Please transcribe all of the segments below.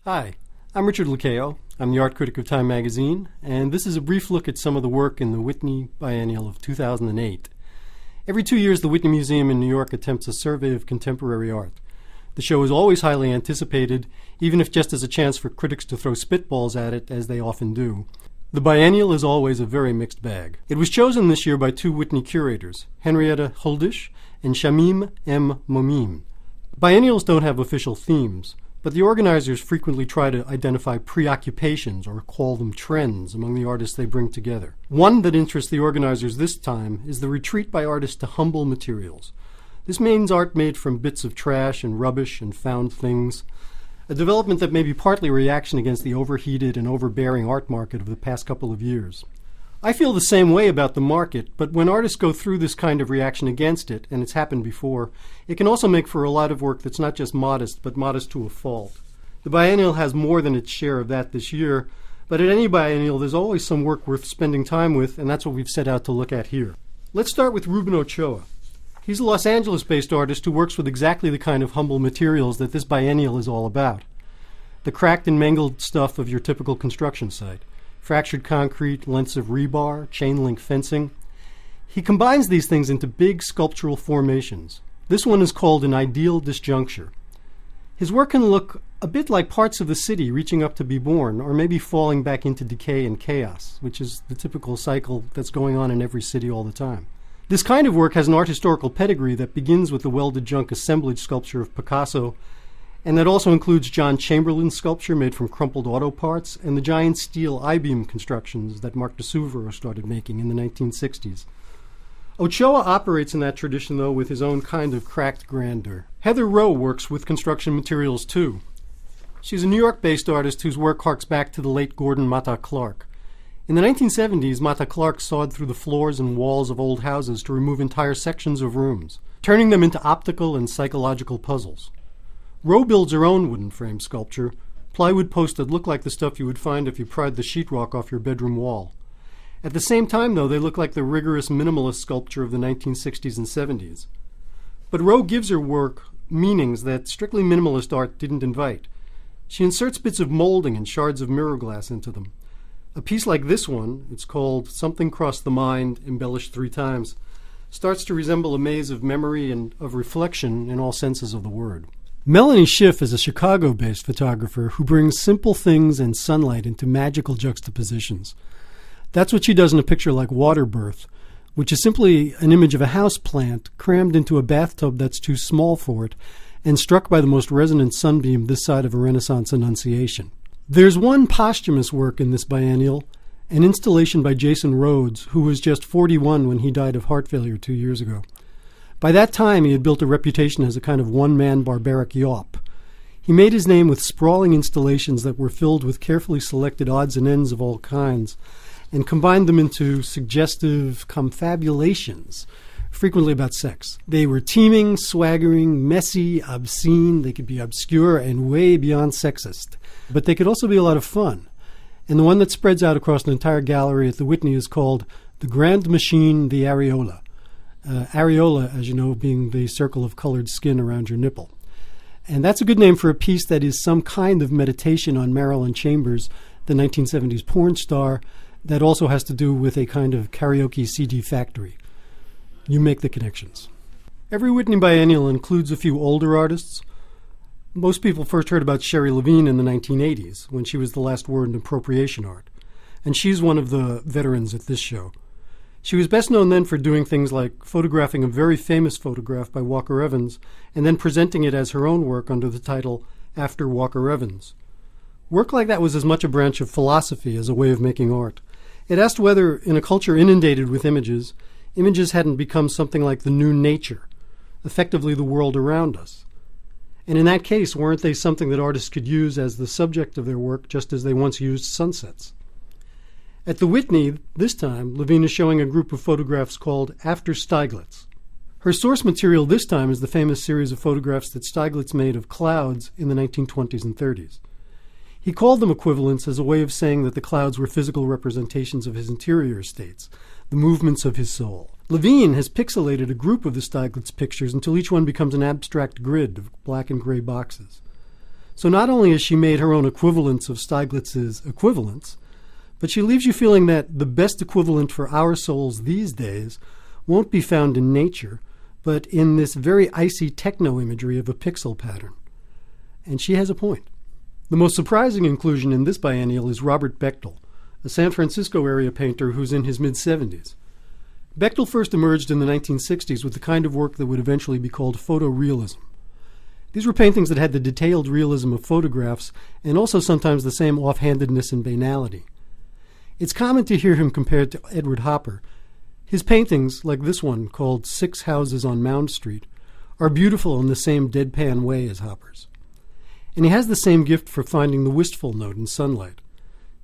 Hi, I'm Richard Lacayo. I'm the art critic of Time magazine, and this is a brief look at some of the work in the Whitney Biennial of 2008. Every 2 years, the Whitney Museum in New York attempts a survey of contemporary art. The show is always highly anticipated, even if just as a chance for critics to throw spitballs at it, as they often do. The biennial is always a very mixed bag. It was chosen this year by two Whitney curators, Henrietta Holdish and Shamim M. Momim. Biennials don't have official themes, but the organizers frequently try to identify preoccupations or call them trends among the artists they bring together. One that interests the organizers this time is the retreat by artists to humble materials. This means art made from bits of trash and rubbish and found things, a development that may be partly a reaction against the overheated and overbearing art market of the past couple of years. I feel the same way about the market, but when artists go through this kind of reaction against it, and it's happened before, it can also make for a lot of work that's not just modest, but modest to a fault. The biennial has more than its share of that this year, but at any biennial there's always some work worth spending time with, and that's what we've set out to look at here. Let's start with Ruben Ochoa. He's a Los Angeles-based artist who works with exactly the kind of humble materials that this biennial is all about. The cracked and mangled stuff of your typical construction site. Fractured concrete, lengths of rebar, chain link fencing. He combines these things into big sculptural formations. This one is called an ideal disjuncture. His work can look a bit like parts of the city reaching up to be born, or maybe falling back into decay and chaos, which is the typical cycle that's going on in every city all the time. This kind of work has an art historical pedigree that begins with the welded junk assemblage sculpture of Picasso, and that also includes John Chamberlain's sculpture made from crumpled auto parts and the giant steel I-beam constructions that Marc de Souvero started making in the 1960s. Ochoa operates in that tradition, though, with his own kind of cracked grandeur. Heather Rowe works with construction materials, too. She's a New York-based artist whose work harks back to the late Gordon Matta Clark. In the 1970s, Matta Clark sawed through the floors and walls of old houses to remove entire sections of rooms, turning them into optical and psychological puzzles. Rowe builds her own wooden frame sculpture, plywood posts that look like the stuff you would find if you pried the sheetrock off your bedroom wall. At the same time, though, they look like the rigorous minimalist sculpture of the 1960s and 70s. But Rowe gives her work meanings that strictly minimalist art didn't invite. She inserts bits of molding and shards of mirror glass into them. A piece like this one, it's called Something Crossed the Mind, embellished 3 times, starts to resemble a maze of memory and of reflection in all senses of the word. Melanie Schiff is a Chicago-based photographer who brings simple things and sunlight into magical juxtapositions. That's what she does in a picture like Water Birth, which is simply an image of a house plant crammed into a bathtub that's too small for it and struck by the most resonant sunbeam this side of a Renaissance Annunciation. There's one posthumous work in this biennial, an installation by Jason Rhoades, who was just 41 when he died of heart failure 2 years ago. By that time, he had built a reputation as a kind of one-man barbaric yawp. He made his name with sprawling installations that were filled with carefully selected odds and ends of all kinds, and combined them into suggestive confabulations, frequently about sex. They were teeming, swaggering, messy, obscene. They could be obscure and way beyond sexist. But they could also be a lot of fun. And the one that spreads out across an entire gallery at the Whitney is called The Grand Machine, the Areola. Areola, as you know, being the circle of colored skin around your nipple. And that's a good name for a piece that is some kind of meditation on Marilyn Chambers, the 1970s porn star, that also has to do with a kind of karaoke CD factory. You make the connections. Every Whitney Biennial includes a few older artists. Most people first heard about Sherrie Levine in the 1980s, when she was the last word in appropriation art. And she's one of the veterans at this show. She was best known then for doing things like photographing a very famous photograph by Walker Evans and then presenting it as her own work under the title After Walker Evans. Work like that was as much a branch of philosophy as a way of making art. It asked whether, in a culture inundated with images, images hadn't become something like the new nature, effectively the world around us. And in that case, weren't they something that artists could use as the subject of their work just as they once used sunsets? At the Whitney, this time, Levine is showing a group of photographs called After Stieglitz. Her source material this time is the famous series of photographs that Stieglitz made of clouds in the 1920s and 30s. He called them equivalents as a way of saying that the clouds were physical representations of his interior states, the movements of his soul. Levine has pixelated a group of the Stieglitz pictures until each one becomes an abstract grid of black and gray boxes. So not only has she made her own equivalents of Stieglitz's equivalents, but she leaves you feeling that the best equivalent for our souls these days won't be found in nature, but in this very icy techno-imagery of a pixel pattern. And she has a point. The most surprising inclusion in this biennial is Robert Bechtle, a San Francisco area painter who's in his mid-70s. Bechtle first emerged in the 1960s with the kind of work that would eventually be called photorealism. These were paintings that had the detailed realism of photographs and also sometimes the same offhandedness and banality. It's common to hear him compared to Edward Hopper. His paintings, like this one called 6 Houses on Mound Street, are beautiful in the same deadpan way as Hopper's. And he has the same gift for finding the wistful note in sunlight.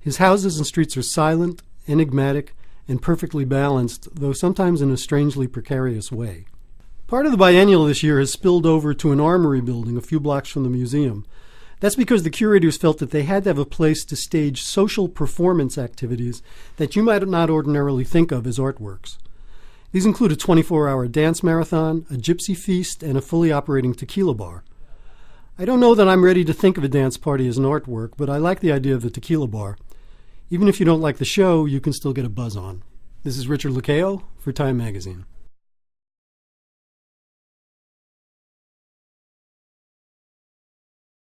His houses and streets are silent, enigmatic, and perfectly balanced, though sometimes in a strangely precarious way. Part of the biennial this year has spilled over to an Armory building a few blocks from the museum. That's because the curators felt that they had to have a place to stage social performance activities that you might not ordinarily think of as artworks. These include a 24-hour dance marathon, a gypsy feast, and a fully operating tequila bar. I don't know that I'm ready to think of a dance party as an artwork, but I like the idea of the tequila bar. Even if you don't like the show, you can still get a buzz on. This is Richard Lacayo for Time Magazine.